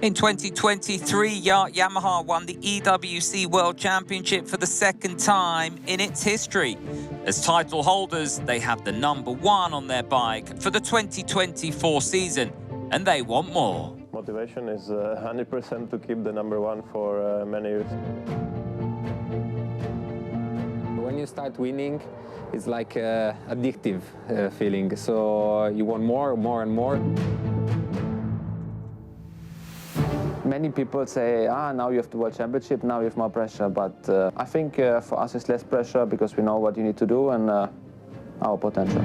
In 2023, Yamaha won the EWC World Championship for the second time in its history. As title holders, they have the #1 on their bike for the 2024 season, and they want more. Motivation is 100% to keep the #1 for many years. When you start winning, it's like an addictive feeling, so you want more and more. Many people say, now you have the World Championship, now you have more pressure, but I think for us it's less pressure because we know what you need to do and our potential.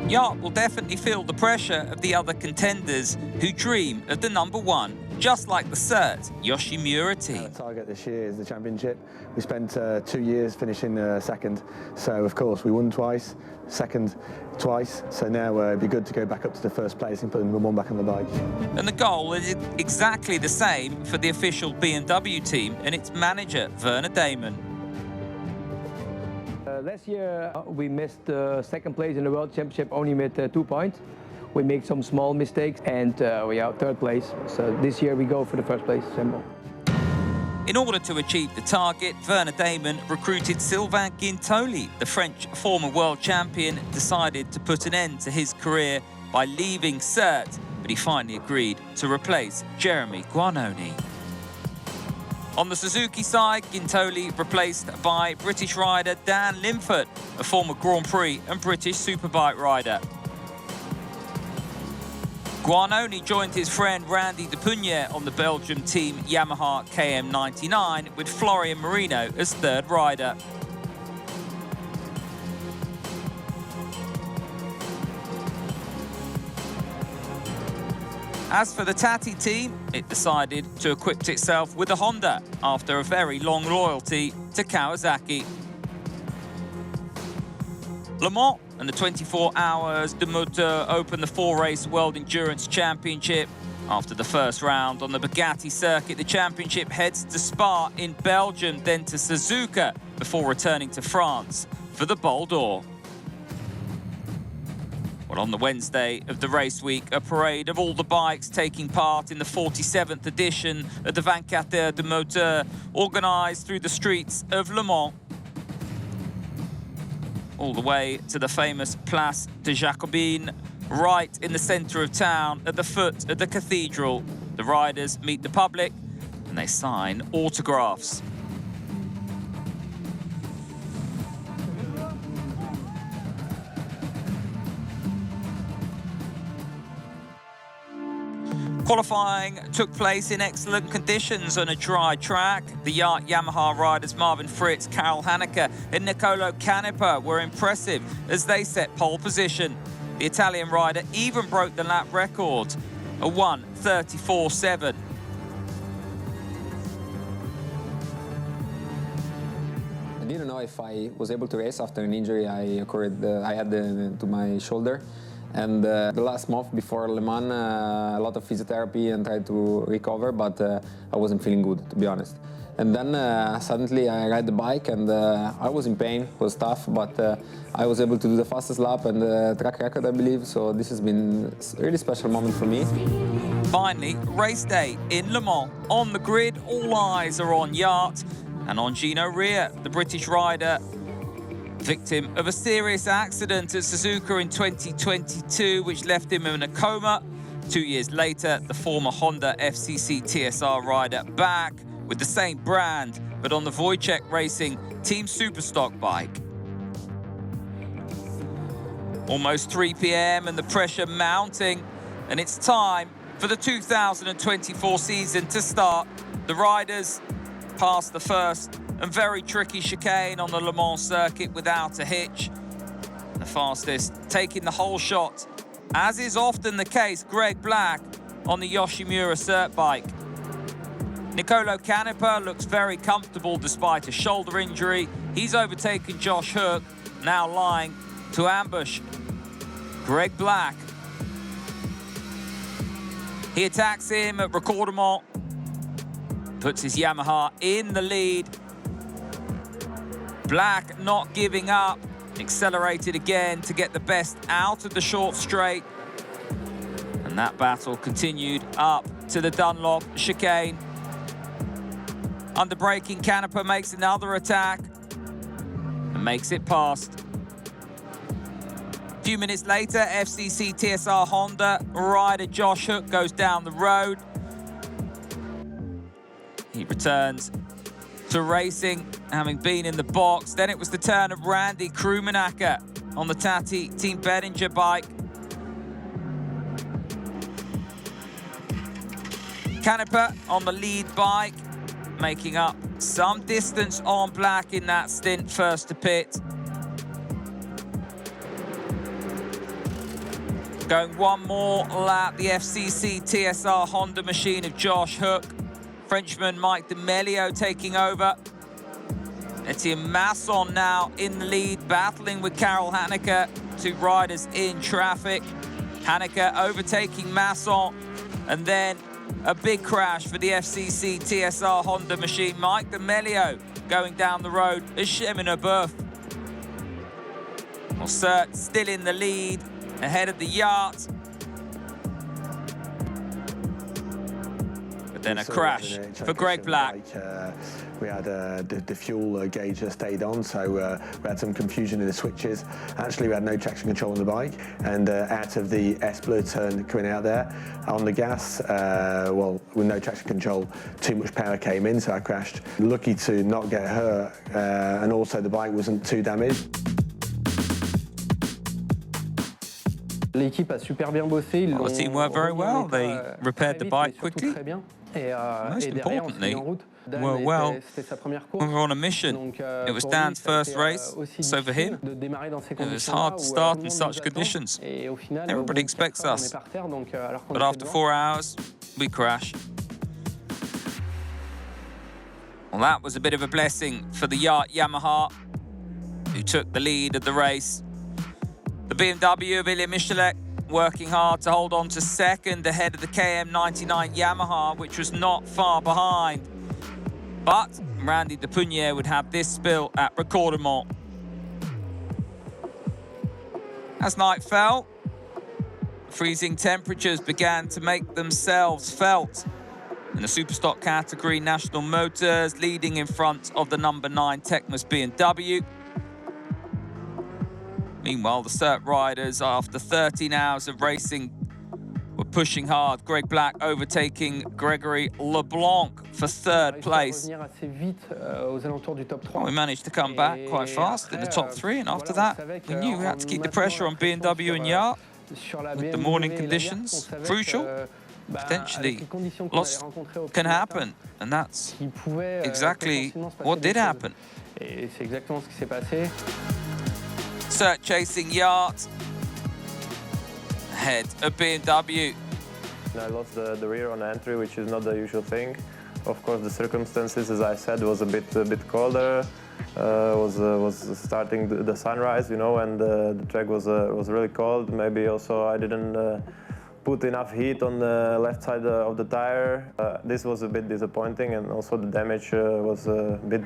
Yacht will definitely feel the pressure of the other contenders who dream of the #1, just like the CERT Yoshimura team. Our target this year is the championship. We spent 2 years finishing second, so of course we won twice, second twice, so now it'd be good to go back up to the first place and put #1 back on the bike. And the goal is exactly the same for the official BMW team and its manager, Werner Damon. Last year we missed second place in the World Championship only with 2 points. We make some small mistakes and we are third place. So this year we go for the first place, simple. In order to achieve the target, Werner Damon recruited Sylvain Guintoli. The French former world champion decided to put an end to his career by leaving CERT, but he finally agreed to replace Jeremy Guarnoni. On the Suzuki side, Guintoli replaced by British rider Dan Linford, a former Grand Prix and British Superbike rider. Guarnoni joined his friend Randy de Pugnet on the Belgium team Yamaha KM99 with Florian Marino as third rider. As for the Tati team, it decided to equip itself with a Honda after a very long loyalty to Kawasaki. Le Mans and the 24 Hours de Motos opened the 4-race World Endurance Championship. After the first round on the Bugatti circuit, the championship heads to Spa in Belgium, then to Suzuka, before returning to France for the Bol d'Or. Well, on the Wednesday of the race week, a parade of all the bikes taking part in the 47th edition of the 24 Heures de Motos, organised through the streets of Le Mans, all the way to the famous Place de Jacobine, right in the centre of town at the foot of the cathedral. The riders meet the public and they sign autographs. Qualifying took place in excellent conditions on a dry track. The Yamaha riders Marvin Fritz, Karel Hanneke and Nicolo Canepa were impressive as they set pole position. The Italian rider even broke the lap record, a 1:34.7. I didn't know if I was able to race after an injury I had to my shoulder. And the last month before Le Mans, a lot of physiotherapy and tried to recover, but I wasn't feeling good, to be honest. And then suddenly I ride the bike and I was in pain, it was tough, but I was able to do the fastest lap and the track record, I believe, so this has been a really special moment for me. Finally, race day in Le Mans. On the grid, all eyes are on Yacht and on Gino Rea, the British rider, victim of a serious accident at Suzuka in 2022, which left him in a coma. 2 years later, the former Honda FCC TSR rider back with the same brand, but on the Wojciech Racing Team Superstock bike. Almost 3 p.m. and the pressure mounting, and it's time for the 2024 season to start. The riders past the first and very tricky chicane on the Le Mans circuit without a hitch. The fastest taking the whole shot, as is often the case, Greg Black on the Yoshimura CERT bike. Nicolo Canepa looks very comfortable despite a shoulder injury. He's overtaken Josh Hook, now lying to ambush Greg Black. He attacks him at Ricardement, puts his Yamaha in the lead. Black not giving up, accelerated again to get the best out of the short straight. And that battle continued up to the Dunlop chicane. Under braking, Canepa makes another attack and makes it past. A few minutes later, FCC TSR Honda rider Josh Hook goes down the road. He returns to racing, having been in the box. Then it was the turn of Randy Krumanacher on the Tati Team Bettinger bike. Canepa on the lead bike, making up some distance on black in that stint, first to pit. Going one more lap, the FCC TSR Honda machine of Josh Hook. Frenchman Mike D'Amelio taking over. Etienne Masson now in the lead, battling with Karel Haneke, two riders in traffic. Haneke overtaking Masson, and then a big crash for the FCC TSR Honda machine. Mike D'Amelio going down the road as Chemin Abeuf. Cert still in the lead, ahead of the yacht. But then a crash for Greg Black. We had the fuel gauge stayed on, so we had some confusion in the switches. Actually, we had no traction control on the bike, and out of the S-Bleu turn coming out there, on the gas, well, with no traction control, too much power came in, so I crashed. Lucky to not get hurt, and also the bike wasn't too damaged. L'équipe a super bien bossé. Well, the team worked very well. They repaired the bike quickly. Most importantly, were well. We were on a mission. It was Dan's first race, so for him, it was hard to start in such conditions. Everybody expects us, but after 4 hours, we crashed. Well, that was a bit of a blessing for the yacht Yamaha, who took the lead of the race. The BMW of Ilya Michalek working hard to hold on to second ahead of the KM99 Yamaha, which was not far behind. But Randy Depunier would have this spill at Recordement. As night fell, freezing temperatures began to make themselves felt. In the Superstock category, National Motors leading in front of the number 9 Tecmas BMW. Meanwhile, the Cert riders, after 13 hours of racing, were pushing hard. Greg Black overtaking Gregory LeBlanc for third place. Well, we managed to come back quite fast in the top 3, and after that, we knew we had to keep the pressure on BMW and Yacht with the morning conditions. Crucial. Potentially, lots can happen, and that's exactly what did happen. Cert chasing Yacht ahead of BMW. I lost the rear on entry, which is not the usual thing. Of course, the circumstances, as I said, was a bit colder. Was starting the sunrise, you know, and the track was really cold. Maybe also I didn't put enough heat on the left side of the tire. This was a bit disappointing, and also the damage was a bit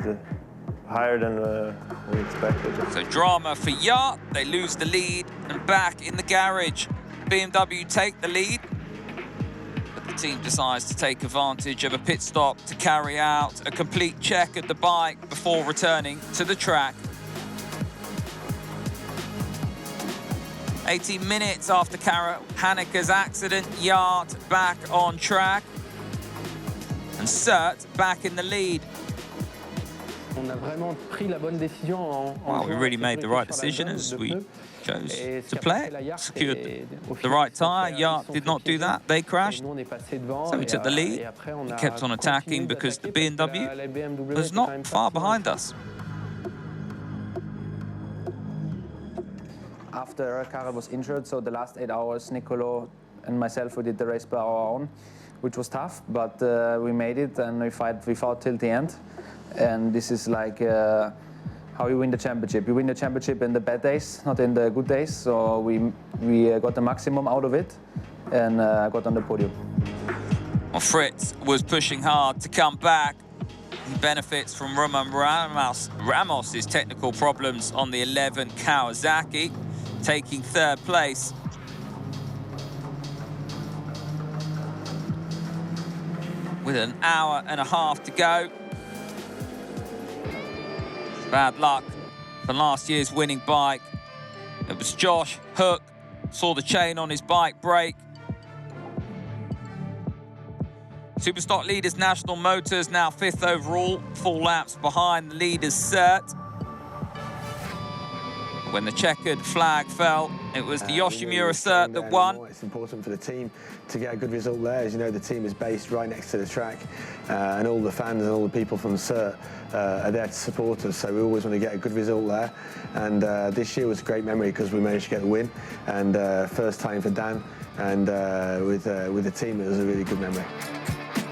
higher than we expected. So drama for Yacht. They lose the lead and back in the garage. BMW take the lead, but the team decides to take advantage of a pit stop to carry out a complete check of the bike before returning to the track. 18 minutes after Karel Haneke's accident, Yacht back on track and Cert back in the lead. Well, we really made the right decision as we chose to play it, secured the right tyre. Yacht did not do that, they crashed. So we took the lead, we kept on attacking because the BMW was not far behind us. After Karel was injured, so the last 8 hours, Nicolo and myself, we did the race by our own, which was tough, but we made it and we fought till the end. And this is like how you win the championship. You win the championship in the bad days, not in the good days. So we got the maximum out of it and got on the podium. Well, Fritz was pushing hard to come back. He benefits from Roman Ramos's technical problems on the 11 Kawasaki, taking third place. with an hour and a half to go. Bad luck for last year's winning bike. It was Josh Hook, saw the chain on his bike break. Superstock leaders National Motors now 5th overall, 4 laps behind the leaders Cert. When the checkered flag fell, it was the Yoshimura Cert that won. It's important for the team to get a good result there. As you know, the team is based right next to the track, and all the fans and all the people from Cert are there to support us, so we always want to get a good result there. And this year was a great memory because we managed to get the win, and first time for Dan, and with the team, it was a really good memory.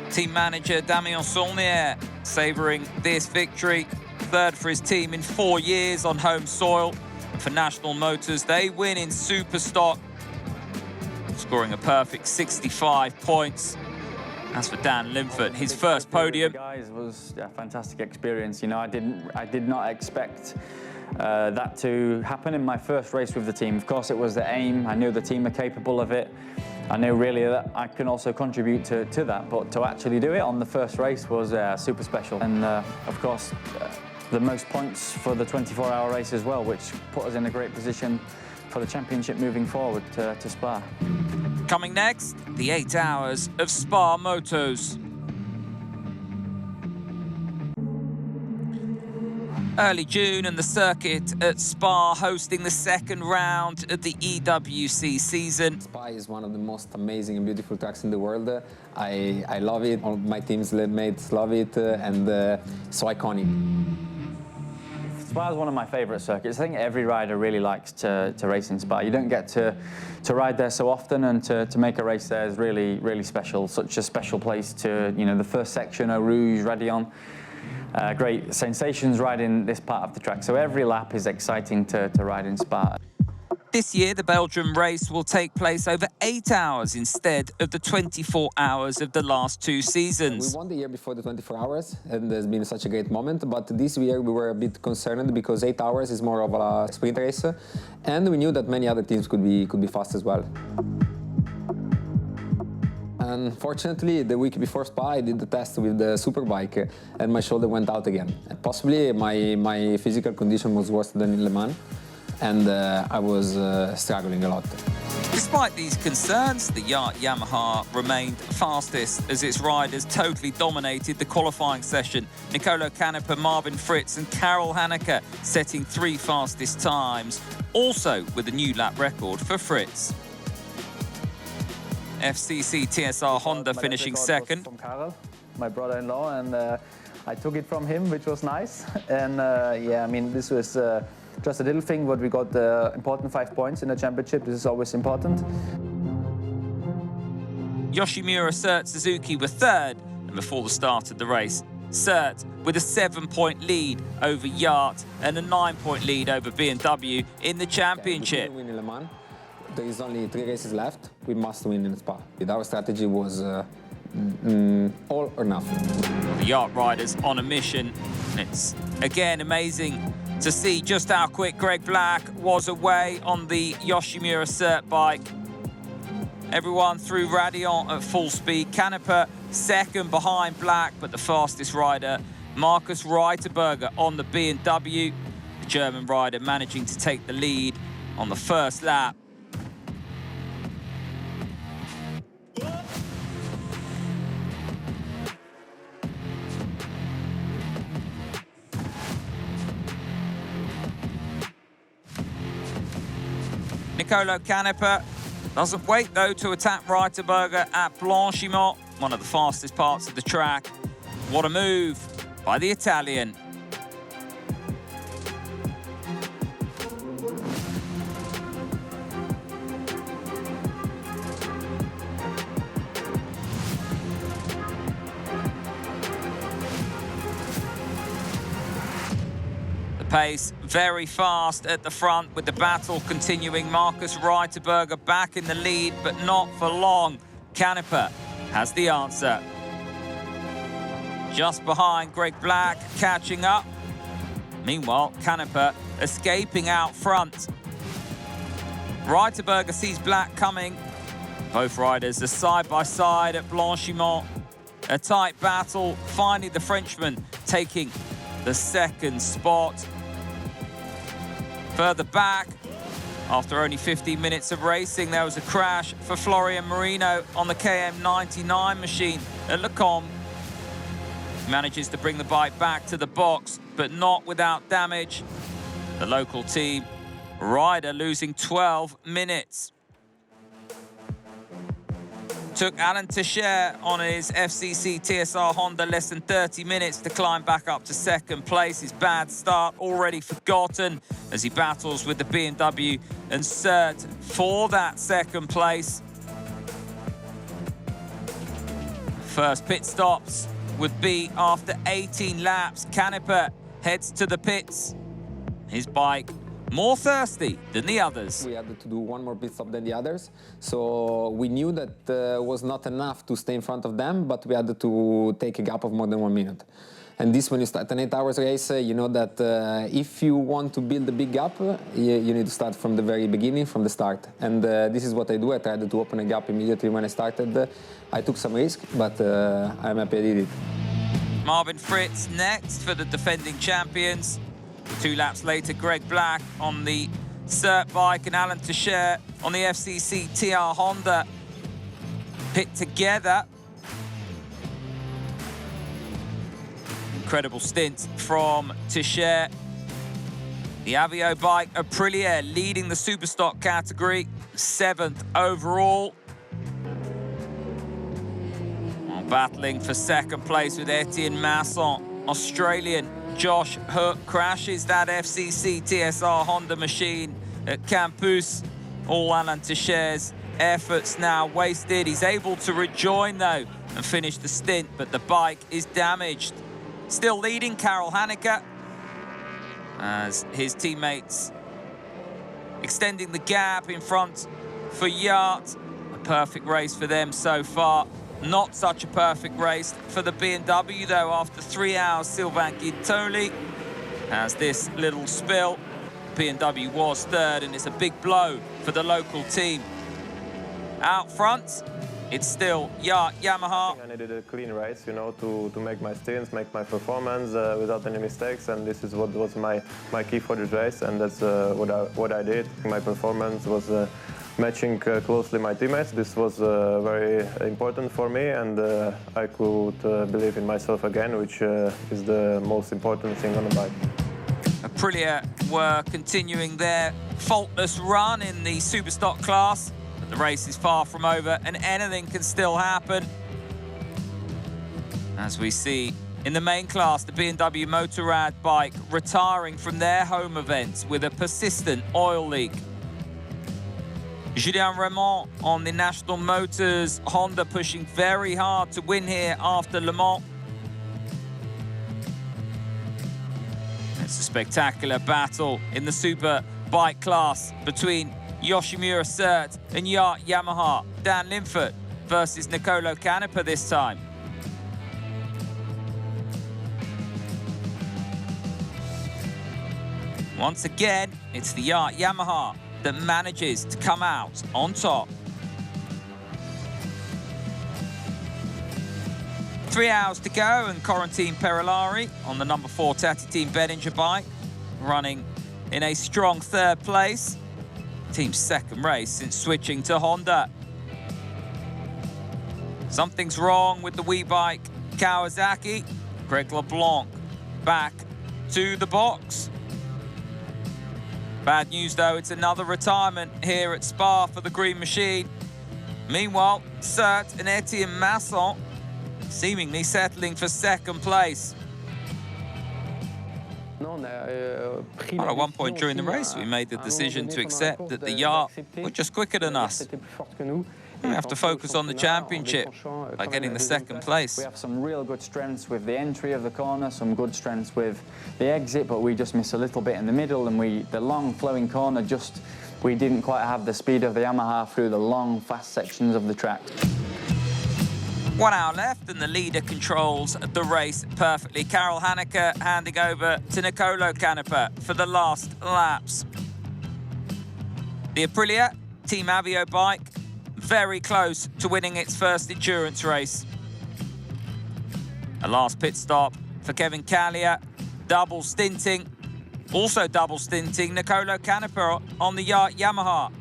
Team manager Damien Saulnier savouring this victory, 3rd for his team in 4 years on home soil. For National Motors, they win in Superstock, scoring a perfect 65 points. As for Dan Linford, his first podium. Guys, it was a fantastic experience. You know, I did not expect that to happen in my first race with the team. Of course, it was the aim. I knew the team are capable of it. I knew really that I can also contribute to that, but to actually do it on the first race was super special. And of course, the most points for the 24-hour race as well, which put us in a great position for the championship moving forward to Spa. Coming next, the 8 hours of Spa Motos. Early June and the circuit at Spa hosting the 2nd round of the EWC season. Spa is one of the most amazing and beautiful tracks in the world. I love it, all my team's mates love it, and so iconic. Spa is one of my favourite circuits. I think every rider really likes to race in Spa. You don't get to ride there so often, and to make a race there is really, really special. Such a special place to, you know, the first section, Eau Rouge, Raidillon. Great sensations riding this part of the track. So every lap is exciting to ride in Spa. This year, the Belgium race will take place over 8 hours instead of the 24 hours of the last 2 seasons. We won the year before the 24 hours, and it's been such a great moment. But this year we were a bit concerned because 8 hours is more of a sprint race, and we knew that many other teams could be fast as well. Unfortunately, the week before Spa, I did the test with the superbike, and my shoulder went out again. Possibly my physical condition was worse than in Le Mans, and I was struggling a lot. Despite these concerns, the Yamaha remained fastest as its riders totally dominated the qualifying session. Nicolo Canepa, Marvin Fritz and Karel Hanneke setting 3 fastest times, also with a new lap record for Fritz. FCC TSR Honda finishing 2nd. From Karel, my brother-in-law, and I took it from him, which was nice. And yeah, I mean, this was just a little thing, but we got the important 5 points in the championship. This is always important. Yoshimura Cert Suzuki were 3rd, and before the start of the race, Cert with a 7-point lead over Yacht and a 9-point lead over BMW in the championship. We win in Le Mans. There is only 3 races left. We must win in Spa. Our strategy was all or nothing. The Yacht riders on a mission. It's again amazing to see just how quick Greg Black was away on the Yoshimura Cert bike. Everyone through Raidillon at full speed. Canepa 2nd behind Black, but the fastest rider, Markus Reiterberger on the BMW. The German rider managing to take the lead on the first lap. Nicolo Canepa doesn't wait, though, to attack Reiterberger at Blanchimont, one of the fastest parts of the track. What a move by the Italian. Pace very fast at the front with the battle continuing. Markus Reiterberger back in the lead, but not for long. Canepa has the answer. Just behind, Greg Black catching up. Meanwhile, Canepa escaping out front. Reiterberger sees Black coming. Both riders are side by side at Blanchimont. A tight battle, finally the Frenchman taking the second spot. Further back, after only 15 minutes of racing, there was a crash for Florian Marino on the KM99 machine at Le Combe. Manages to bring the bike back to the box, but not without damage. The local team rider losing 12 minutes. Took Alain Teixeira on his FCC TSR Honda less than 30 minutes to climb back up to second place. His bad start already forgotten as he battles with the BMW and Cert for that second place. First pit stops would be after 18 laps. Canepa heads to the pits. His bike more thirsty than the others. We had to do one more pit stop than the others, so we knew that was not enough to stay in front of them, but we had to take a gap of more than 1 minute. And this, when you start an 8 hours race, you know that if you want to build a big gap, you need to start from the very beginning, from the start. And this is what I do. I tried to open a gap immediately when I started. I took some risk, but I'm happy I did it. Marvin Fritz next for the defending champions. 2 laps later, Greg Black on the Cert bike and Alain Teixeira on the FCC TR Honda pit together. Incredible stint from Teixeira. The Avio bike, Aprilia, leading the Superstock category, 7th overall. Battling for second place with Etienne Masson, Australian. Josh Hook crashes that FCC TSR Honda machine at Campus. All Alain Teixeira's efforts now wasted. He's able to rejoin, though, and finish the stint, but the bike is damaged. Still leading, Karel Hanneke, as his teammates extending the gap in front for Yacht. A perfect race for them so far. Not such a perfect race for the BMW, though, after 3 hours. Sylvain Guidoli has this little spill. BMW was third, and it's a big blow for the local team. Out front, it's still Yamaha. I needed a clean race, you know, to make my stints, make my performance without any mistakes, and this is what was my key for this race, and that's what I did. My performance was matching closely my teammates. This was very important for me, and I could believe in myself again, which is the most important thing on the bike. Aprilia were continuing their faultless run in the Superstock class, but the race is far from over and anything can still happen. As we see in the main class, the BMW Motorrad bike retiring from their home events with a persistent oil leak. Julien Raymond on the National Motors Honda pushing very hard to win here after Le Mans. It's a spectacular battle in the super bike class between Yoshimura Cert and Yacht Yamaha. Dan Linford versus Nicolo Canepa this time. Once again, it's the Yacht Yamaha that manages to come out on top. 3 hours to go, and Corentin Perellari on the number 4 Tati Team Behringer bike, running in a strong third place. Team's second race since switching to Honda. Something's wrong with the WeBike Kawasaki. Greg LeBlanc back to the box. Bad news, though, it's another retirement here at Spa for the Green Machine. Meanwhile, Cert and Etienne Masson seemingly settling for second place. Well, at one point during the race, we made the decision to accept that the Yacht were just quicker than us. We have to focus on the championship by getting the second place. We have some real good strengths with the entry of the corner, some good strengths with the exit, but we just miss a little bit in the middle, and the long flowing corner, we didn't quite have the speed of the Yamaha through the long, fast sections of the track. 1 hour left, and the leader controls the race perfectly. Karel Hanneke handing over to Nicolo Canepa for the last laps. The Aprilia Team Avio bike very close to winning its first endurance race. A last pit stop for Kevin Callier, double stinting Nicolo Canepa on the Yamaha.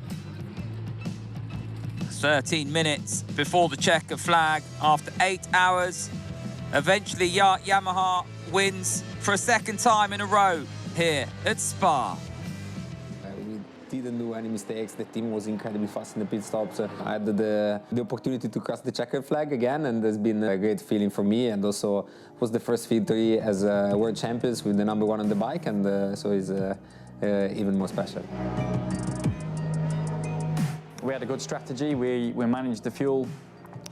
13 minutes before the checker flag after 8 hours. Eventually, Yamaha wins for a second time in a row here at Spa. We didn't do any mistakes. The team was incredibly fast in the pit stops. I had the opportunity to cross the checker flag again, and it's been a great feeling for me. And also was the first victory as world champions with the #1 on the bike, and so it's even more special. We had a good strategy. We managed the fuel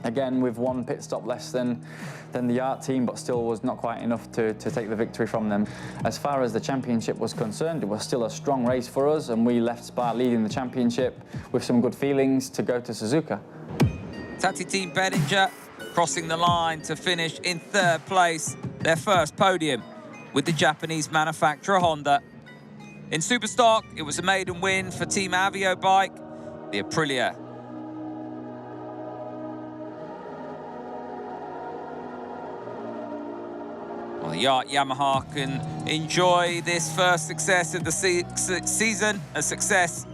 again with 1 pit stop less than the Yacht team, but still was not quite enough to take the victory from them. As far as the championship was concerned, it was still a strong race for us, and we left Spa leading the championship with some good feelings to go to Suzuka. Tati Team Bettinger crossing the line to finish in 3rd place, their first podium with the Japanese manufacturer Honda. In Superstock, it was a maiden win for Team Avio bike, the Aprilia. Well, the Yamaha can enjoy this first success of the season, a success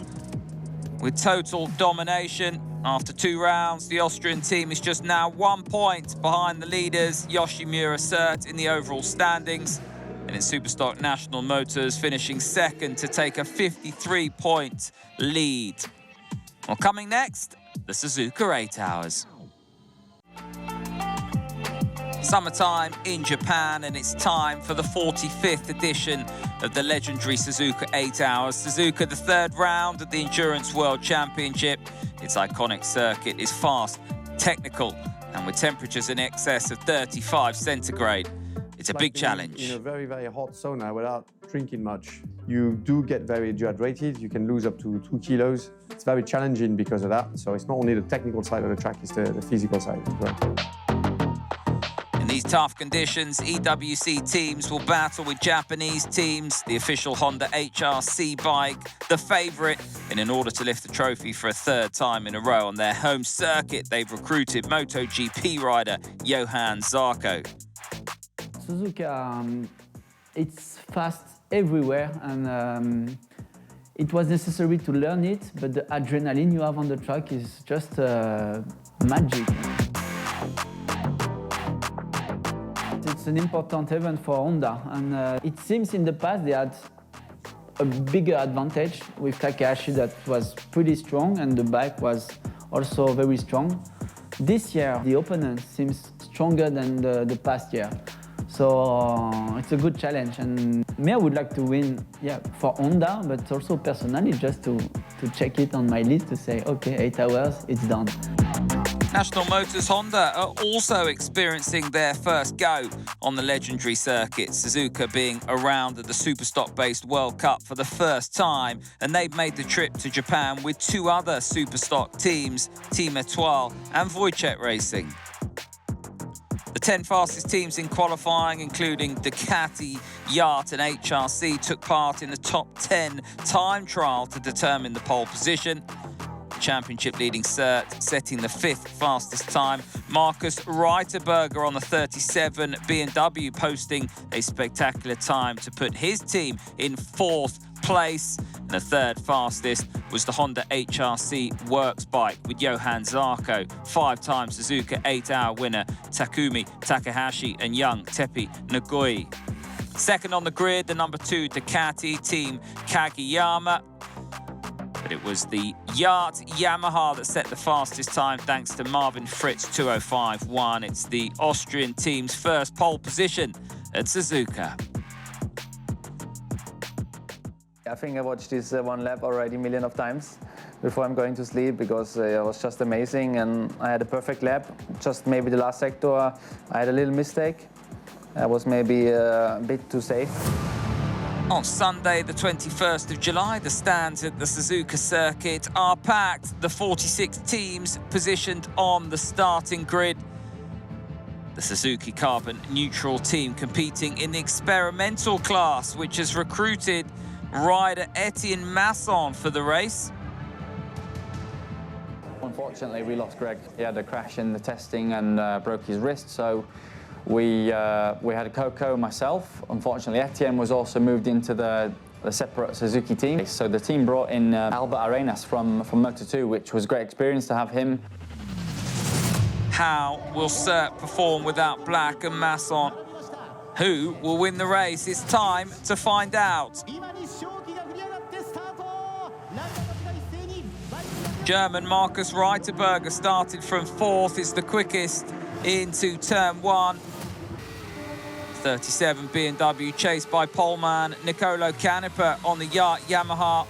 with total domination. After 2 rounds, the Austrian team is just now 1 point behind the leaders, Yoshimura Cert, in the overall standings. And in Superstock, National Motors finishing 2nd to take a 53-point lead. Well, coming next, the Suzuka 8 Hours. Summertime in Japan, and it's time for the 45th edition of the legendary Suzuka 8 Hours. Suzuka, the 3rd round of the Endurance World Championship. Its iconic circuit is fast, technical, and with temperatures in excess of 35 centigrade. It's a big challenge. In a very, very hot sauna without drinking much. You do get very dehydrated. You can lose up to 2 kilos. It's very challenging because of that. So it's not only the technical side of the track, it's the physical side as well. In these tough conditions, EWC teams will battle with Japanese teams, the official Honda HRC bike, the favourite, and in order to lift the trophy for a 3rd time in a row on their home circuit, they've recruited MotoGP rider Johan Zarco. Suzuka, it's fast everywhere, and it was necessary to learn it, but the adrenaline you have on the track is just magic. It's an important event for Honda, and it seems in the past they had a bigger advantage with Takahashi that was pretty strong, and the bike was also very strong. This year, the opponent seems stronger than the past year. So it's a good challenge, and me, I would like to win, for Honda, but also personally, just to check it on my list to say, okay, 8 hours, it's done. National Motors Honda are also experiencing their first go on the legendary circuit, Suzuka being around at the Superstock-based World Cup for the first time, and they've made the trip to Japan with 2 other Superstock teams, Team Etoile and Wojciech Racing. The 10 fastest teams in qualifying, including Ducati, Yacht and HRC, took part in the top 10 time trial to determine the pole position. Championship leading Cert, setting the 5th fastest time. Markus Reiterberger on the 37 BMW, posting a spectacular time to put his team in 4th place. And the 3rd fastest was the Honda HRC Works bike with Johan Zarco, 5-time Suzuka 8-hour winner Takumi Takahashi and young Tepi Nagoi. 2nd on the grid, the number 2 Ducati team Kageyama. But it was the Yacht Yamaha that set the fastest time thanks to Marvin Fritz 2:05.1. It's the Austrian team's first pole position at Suzuka. I think I watched this 1 lap already a million of times before I'm going to sleep, because it was just amazing, and I had a perfect lap. Just maybe the last sector, I had a little mistake. I was maybe a bit too safe. On Sunday, the 21st of July, the stands at the Suzuka circuit are packed. The 46 teams positioned on the starting grid. The Suzuki Carbon Neutral team competing in the experimental class, which has recruited rider Etienne Masson for the race. Unfortunately, we lost Greg. He had a crash in the testing and broke his wrist, so We had Coco, myself. Unfortunately, Etienne was also moved into the separate Suzuki team. So the team brought in Albert Arenas from Moto2, which was a great experience to have him. How will Cert perform without Black and Masson? Who will win the race? It's time to find out. German Markus Reiterberger started from 4th, is the quickest into turn 1. 37 B&W chased by poleman Nicolo Canepa on the Yacht Yamaha.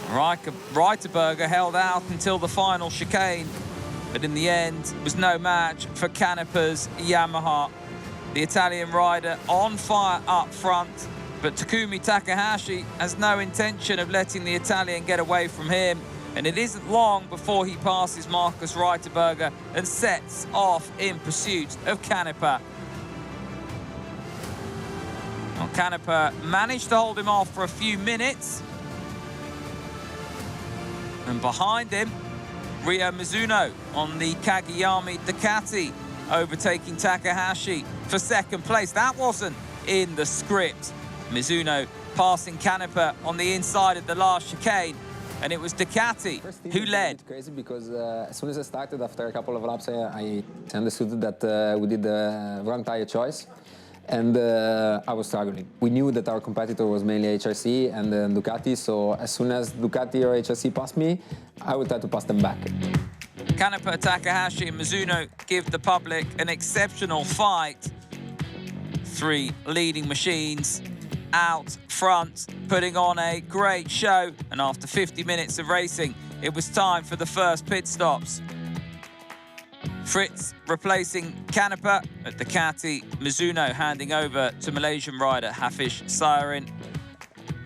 Reiterberger held out until the final chicane, but in the end was no match for Canepa's Yamaha. The Italian rider on fire up front, but Takumi Takahashi has no intention of letting the Italian get away from him, and it isn't long before he passes Markus Reiterberger and sets off in pursuit of Canepa. Well, Canepa managed to hold him off for a few minutes, and behind him, Ryo Mizuno on the Kageyami Ducati, overtaking Takahashi for 2nd place. That wasn't in the script. Mizuno passing Canepa on the inside of the last chicane, and it was Ducati who led. Crazy because as soon as I started, after a couple of laps, I understood that we did the wrong tire choice, and I was struggling. We knew that our competitor was mainly HRC and Ducati, so as soon as Ducati or HRC passed me, I would try to pass them back. Canepa, Takahashi and Mizuno give the public an exceptional fight. 3 leading machines out front, putting on a great show, and after 50 minutes of racing, it was time for the first pit stops. Fritz replacing Canepa at Ducati, Mizuno handing over to Malaysian rider Hafiz Syahrin.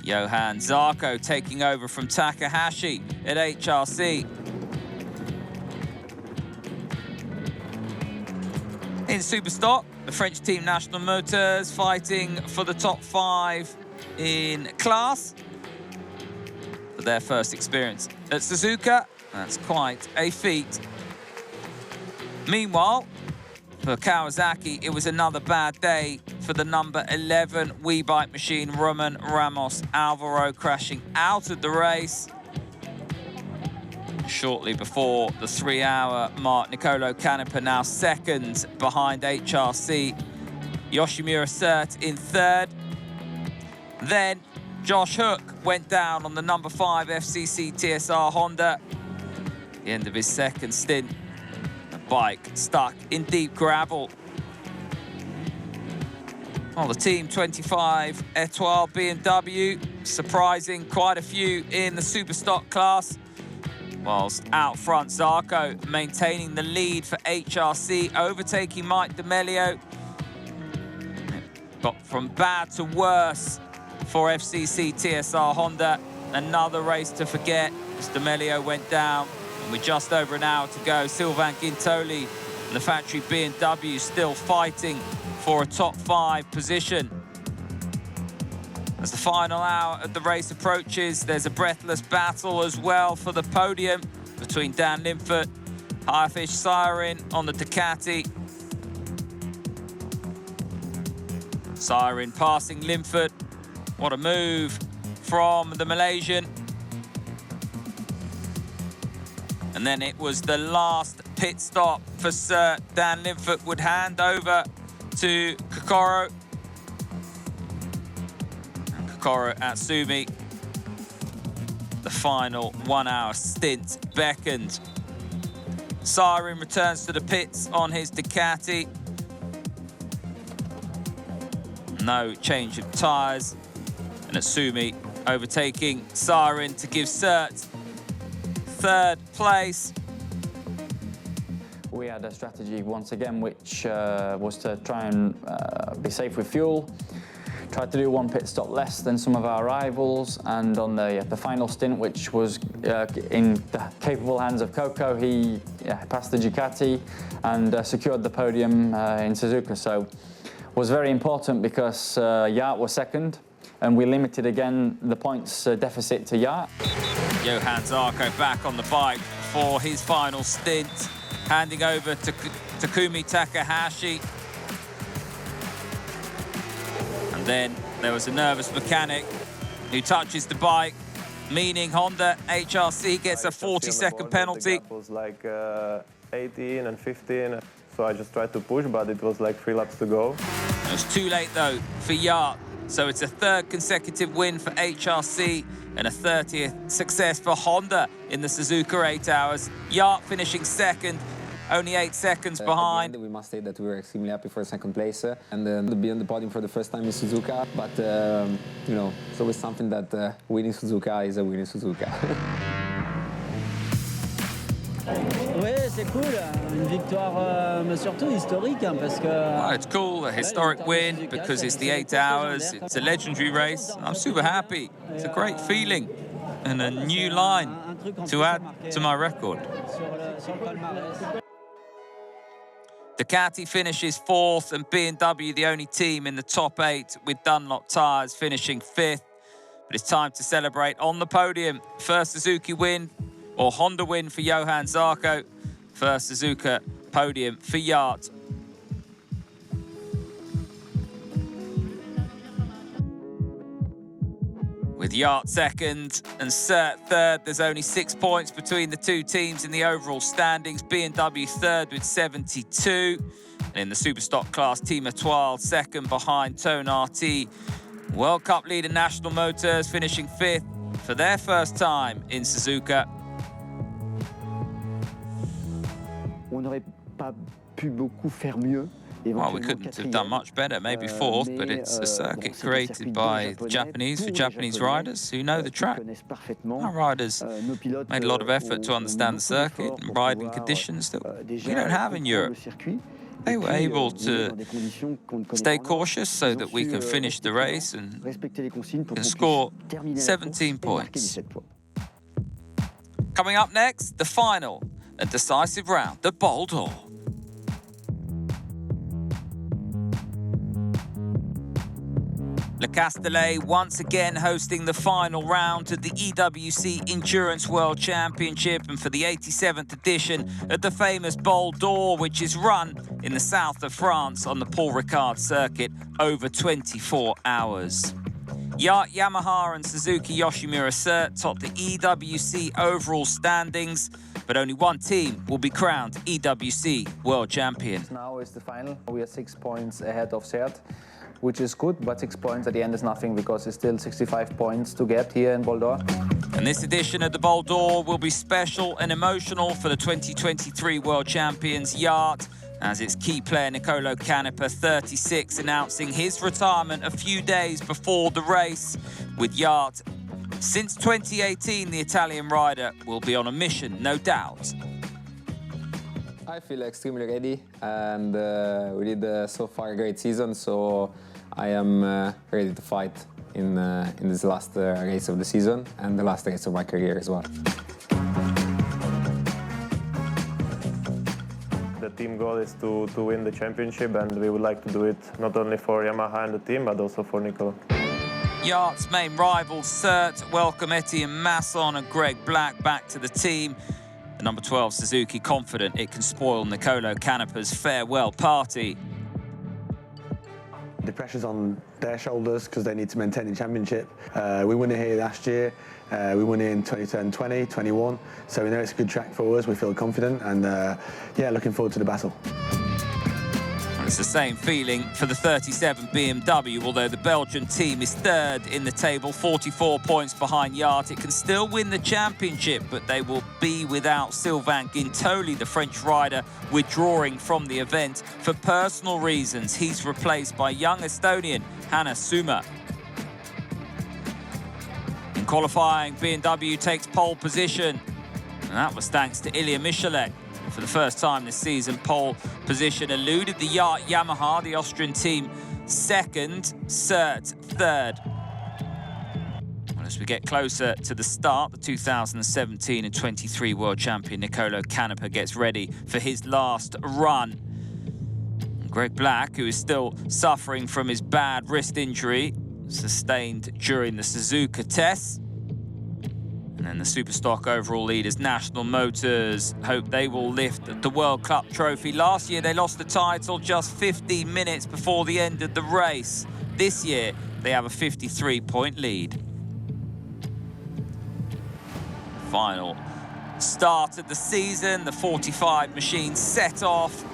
Johan Zarco taking over from Takahashi at HRC. In Superstock, the French team National Motors fighting for the top 5 in class for their first experience at Suzuka. That's quite a feat. Meanwhile, for Kawasaki, it was another bad day for the number 11 WeBike machine, Roman Ramos Alvaro, crashing out of the race. Shortly before the 3-hour mark, Nicolo Canepa now 2nd behind HRC. Yoshimura Cert in 3rd. Then Josh Hook went down on the number 5 FCC TSR Honda. At the end of his 2nd stint, the bike stuck in deep gravel. Well, the Team 25 Etoile B&W, surprising quite a few in the Superstock class. Whilst out front, Zarco maintaining the lead for HRC, overtaking Mike D'Amelio. Got from bad to worse for FCC TSR Honda. Another race to forget as D'Amelio went down. And with just over an hour to go, Sylvain Guintoli and the factory B&W still fighting for a top 5 position. As the final hour of the race approaches, there's a breathless battle as well for the podium between Dan Linford, Hafiz Syahrin on the Ducati. Syahrin passing Linford. What a move from the Malaysian. And then it was the last pit stop for Cert. Dan Linford would hand over to Kokoro. Kokoro Atsumi. The final 1-hour stint beckoned. Syahrin returns to the pits on his Ducati. No change of tyres. And Atsumi overtaking Syahrin to give Cert 3rd place. We had a strategy once again, which was to try and be safe with fuel. Tried to do 1 pit stop less than some of our rivals, and on the final stint, which was in the capable hands of Coco, he passed the Ducati and secured the podium in Suzuka. So it was very important because Yacht was 2nd, and we limited again the points deficit to Yacht. Johan Zarco back on the bike for his final stint, handing over to Takumi Takahashi. And then there was a nervous mechanic who touches the bike, meaning Honda HRC gets a 40-second penalty. The gap was like 18 and 15, so I just tried to push, but it was like 3 laps to go. It was too late though for Yacht, so it's a 3rd consecutive win for HRC and a 30th success for Honda in the Suzuka 8 Hours. Yacht finishing 2nd, only 8 seconds behind. We must say that we were extremely happy for 2nd place and to be on the podium for the first time in Suzuka. But, you know, it's always something that winning Suzuka is a winning Suzuka. Oui, c'est cool. Une victoire surtout historique parce que. Well, it's cool, a historic win because it's the 8 Hours. It's a legendary race. I'm super happy. It's a great feeling and a new line to add to my record. Ducati finishes 4th and B&W the only team in the top 8 with Dunlop tyres finishing 5th. But it's time to celebrate on the podium. First Suzuki win or Honda win for Johann Zarco. First Suzuka podium for Yacht. With Yacht 2nd and Cert 3rd, there's only 6 points between the two teams in the overall standings. B&W 3rd with 72. And in the Superstock class, Team Etoile 2nd behind Tone RT. World Cup leader National Motors finishing 5th for their first time in Suzuka. On n'aurait pas pu beaucoup faire mieux. Well, we couldn't have done much better, maybe 4th, but it's a circuit created by the Japanese for Japanese riders who know the track. Our riders made a lot of effort to understand the circuit and riding conditions that we don't have in Europe. They were able to stay cautious so that we can finish the race and score 17 points. Coming up next, the final and decisive round, the Bol d'Or. Le Castellet once again hosting the final round of the EWC Endurance World Championship and for the 87th edition of the famous Bol d'Or, which is run in the south of France on the Paul Ricard circuit over 24 hours. Yacht, Yamaha and Suzuki Yoshimura Cert top the EWC overall standings, but only one team will be crowned EWC World Champion. Now is the final. We are 6 points ahead of Cert, which is good, but 6 points at the end is nothing because it's still 65 points to get here in Bol d'Or. And this edition of the Bol d'Or will be special and emotional for the 2023 World Champions Yacht, as its key player Nicolo Canepa, 36, announcing his retirement a few days before the race. With Yacht, since 2018, the Italian rider will be on a mission, no doubt. I feel extremely ready, and we did so far a great season, so I am ready to fight in this last race of the season and the last race of my career as well. The team goal is to win the championship, and we would like to do it not only for Yamaha and the team, but also for Nico. Yacht's main rivals, Cert, welcome Etienne Masson and Greg Black back to the team. The number 12 Suzuki confident it can spoil Nicolo Canepa's farewell party. The pressure's on their shoulders because they need to maintain the championship. We won it here last year. We won it in 2020, 21. So we know it's a good track for us. We feel confident and yeah, looking forward to the battle. It's the same feeling for the 37 BMW, although the Belgian team is 3rd in the table, 44 points behind Yacht. It can still win the championship, but they will be without Sylvain Guintoli, the French rider, withdrawing from the event for personal reasons. He's replaced by young Estonian Hannes Suma. In qualifying, BMW takes pole position, and that was thanks to Ilya Michalek. For the first time this season, pole position eluded the Yacht Yamaha, the Austrian team 2nd, Cert 3rd. Well, as we get closer to the start, the 2017 and 23 world champion Nicolo Canepa gets ready for his last run. Greg Black, who is still suffering from his bad wrist injury sustained during the Suzuka tests, And then the Superstock overall leaders, National Motors, hope they will lift the World Cup trophy. Last year, they lost the title just 15 minutes before the end of the race. This year, they have a 53-point lead. Final start of the season, the 45 machine set off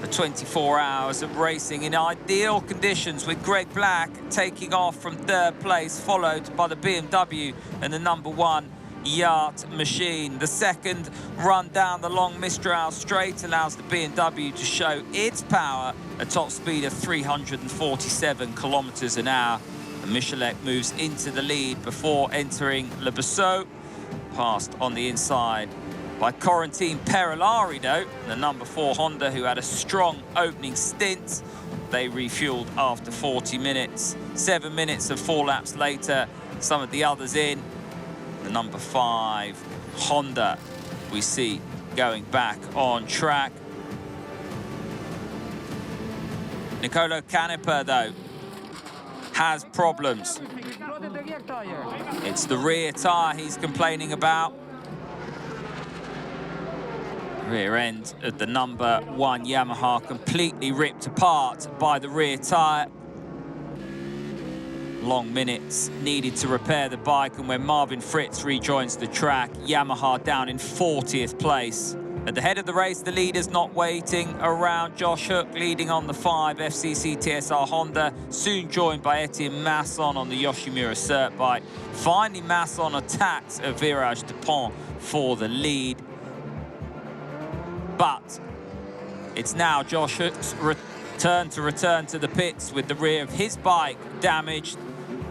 for 24 hours of racing in ideal conditions, with Greg Black taking off from third place, followed by the BMW and the #1 Yacht machine. The second run down the long Mistral straight allows the BMW to show its power at top speed of 347 kilometers an hour. And Michelek moves into the lead before entering Le Beseau, passed on the inside by Corentin Perellari, though, the #4 Honda, who had a strong opening stint. They refueled after 40 minutes. 7 minutes and 4 laps later, some of the others in. The #5 Honda we see going back on track. Nicolo Canepa, though, has problems. It's the rear tyre he's complaining about. Rear end of the #1 Yamaha completely ripped apart by the rear tyre. Long minutes needed to repair the bike, and when Marvin Fritz rejoins the track, Yamaha down in 40th place. At the head of the race, the leaders not waiting around. Josh Hook leading on the 5 FCC TSR Honda, soon joined by Etienne Masson on the Yoshimura Cert bike. Finally, Masson attacks a Virage de Pont for the lead. But it's now Josh Hook's turn to the pits with the rear of his bike damaged,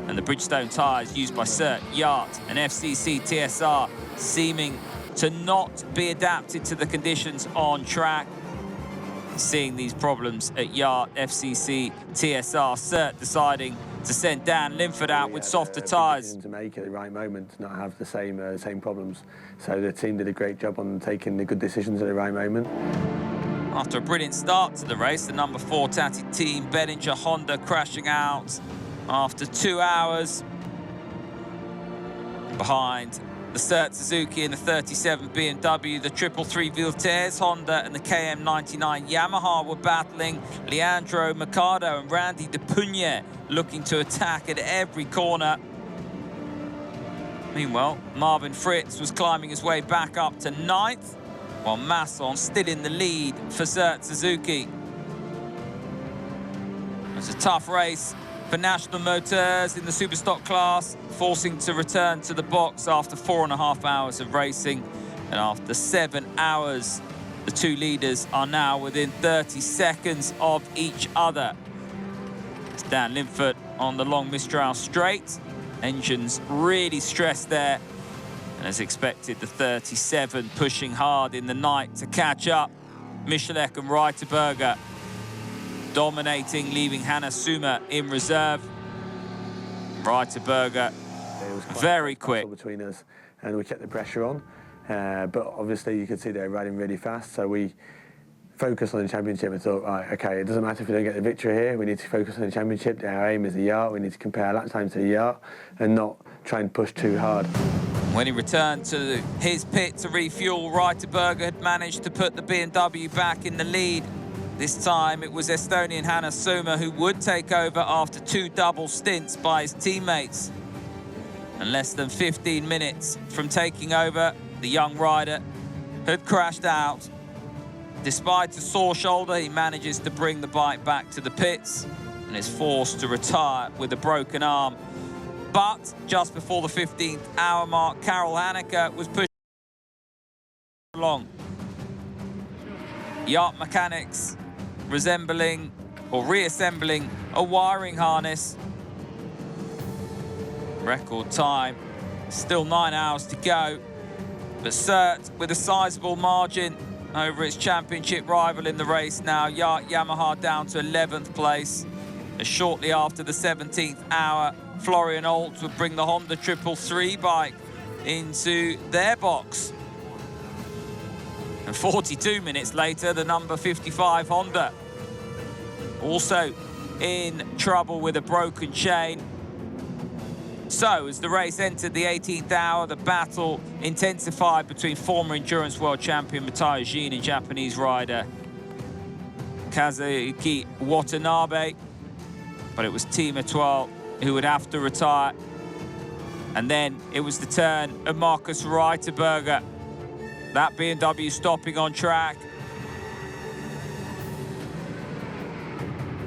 and the Bridgestone tyres used by Cert, Yacht and FCC TSR seeming to not be adapted to the conditions on track. Seeing these problems at Yacht, FCC, TSR, Cert deciding to send Dan Linford out with softer tyres. To make at the right moment, not have the same problems. So the team did a great job on taking the good decisions at the right moment. After a brilliant start to the race, the #4 Tati team, Bellinger Honda, crashing out after 2 hours. Behind the Cert Suzuki and the 37 BMW, the 333 Viltes Honda and the KM99 Yamaha were battling. Leandro Mercado and Randy De Pugne looking to attack at every corner. Meanwhile, Marvin Fritz was climbing his way back up to 9th, while Masson still in the lead for Cert Suzuki. It's a tough race for National Motors in the Superstock class, forcing to return to the box after 4.5 hours of racing. And after 7 hours, the two leaders are now within 30 seconds of each other. It's Dan Linford on the long Mistral straight. Engines really stressed there. And as expected, the 37 pushing hard in the night to catch up. Michelek and Reiterberger dominating, leaving Hanna Suma in reserve. Reiterberger very quick between us, and we kept the pressure on. But obviously, you could see they're riding really fast. So we focused on the championship and thought, right, okay, it doesn't matter if we don't get the victory here. We need to focus on the championship. Our aim is the Yacht. We need to compare lap time to the Yacht and not try and push too hard. When he returned to his pit to refuel, Reiterberger had managed to put the BMW back in the lead. This time it was Estonian Hanna Suma who would take over after 2 double stints by his teammates. And less than 15 minutes from taking over, the young rider had crashed out. Despite a sore shoulder, he manages to bring the bike back to the pits and is forced to retire with a broken arm. But just before the 15th hour mark, Karel Hanneke was pushed along. Yacht mechanics reassembling a wiring harness. Record time, still 9 hours to go. But Cert with a sizable margin over its championship rival in the race now. Yacht Yamaha down to 11th place. As shortly after the 17th hour, Florian Olt would bring the Honda 333 bike into their box. And 42 minutes later, the number 55 Honda, also in trouble with a broken chain. So, as the race entered the 18th hour, the battle intensified between former Endurance World Champion Matthias Jean and Japanese rider Kazuki Watanabe. But it was Team Etoile who would have to retire. And then it was the turn of Markus Reiterberger. That BMW stopping on track.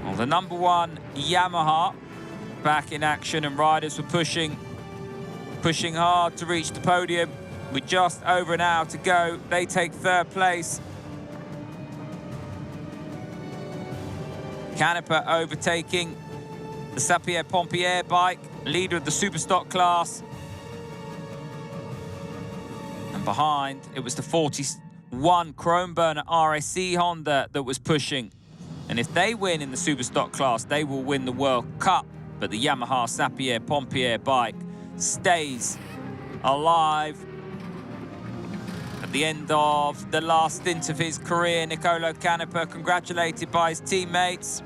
Well, the #1 Yamaha back in action, and riders were pushing hard to reach the podium. With just over an hour to go, they take 3rd place. Canepa overtaking the Sapir-Pompier bike, leader of the Superstock class. And behind, it was the 41 Chrome-Burner RSC Honda that was pushing. And if they win in the Superstock class, they will win the World Cup. But the Yamaha Sapir-Pompier bike stays alive. At the end of the last stint of his career, Nicolo Canepa congratulated by his teammates.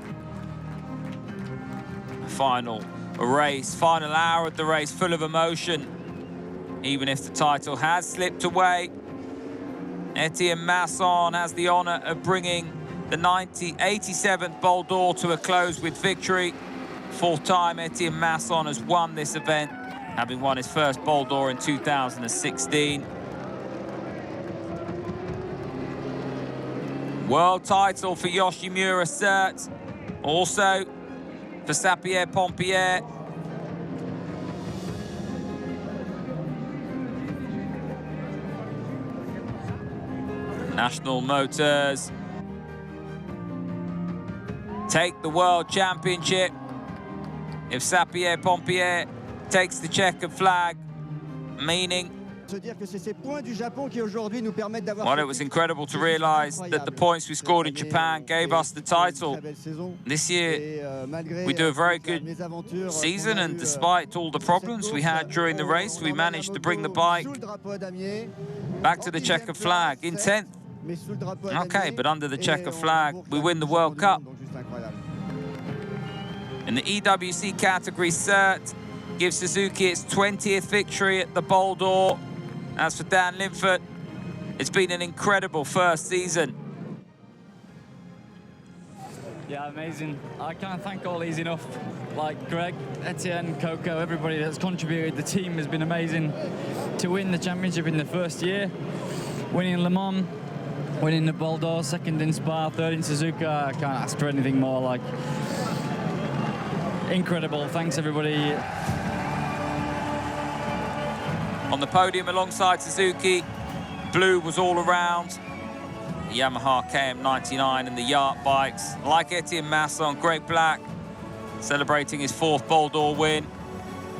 Final hour of the race, full of emotion. Even if the title has slipped away, Etienne Masson has the honour of bringing the 87th Bol d'Or to a close with victory. 4th time Etienne Masson has won this event, having won his first Bol d'Or in 2016. World title for Yoshimura Cert, also for Sapir-Pompier. National Motors take the World Championship. If Sapir-Pompier takes the checkered flag, meaning well, it was incredible to realise that the points we scored in Japan gave us the title. This year, we do a very good season, and despite all the problems we had during the race, we managed to bring the bike back to the checkered flag in 10th. Okay, but under the checkered flag, we win the World Cup. In the EWC category, Cert gives Suzuki its 20th victory at the Bol d'Or. As for Dan Linford, it's been an incredible first season. Yeah, amazing. I can't thank all these enough. Like Greg, Etienne, Coco, everybody that's contributed. The team has been amazing. To win the championship in the first year, winning Le Mans, winning the Bol d'Or, 2nd in Spa, 3rd in Suzuka, I can't ask for anything more. Like, incredible. Thanks, everybody. On the podium alongside Suzuki, blue was all around. The Yamaha KM99 and the Yacht bikes. Like Etienne Masson, Greg Black celebrating his 4th Bol d'Or win.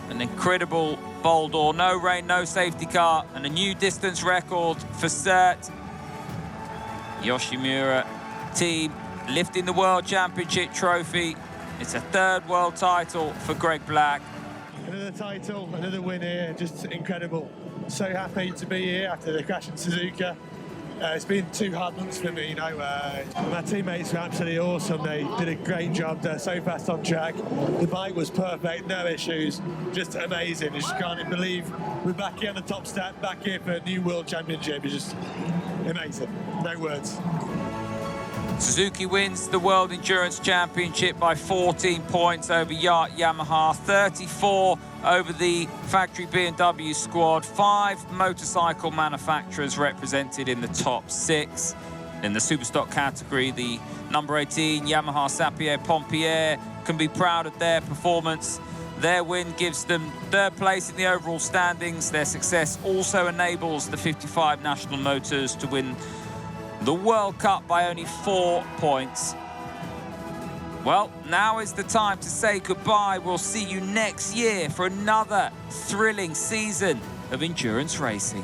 An incredible Bol d'Or, no rain, no safety car, and a new distance record for Cert. Yoshimura team lifting the World Championship trophy. It's a 3rd world title for Greg Black. Another title, another win here, just incredible. So happy to be here after the crash in Suzuka. It's been 2 hard months for me, you know. My teammates were absolutely awesome. They did a great job. They're so fast on track. The bike was perfect, no issues. Just amazing. I just can't believe we're back here on the top step, back here for a new World Championship. It's just amazing. No words. Suzuki wins the World Endurance Championship by 14 points over Yacht Yamaha, 34 over the factory BMW squad. 5 motorcycle manufacturers represented in the top 6. In the Superstock category, the number 18 Yamaha Sapir-Pompier can be proud of their performance. Their win gives them 3rd place in the overall standings. Their success also enables the 55 National Motors to win the World Cup by only 4 points. Well, now is the time to say goodbye. We'll see you next year for another thrilling season of endurance racing.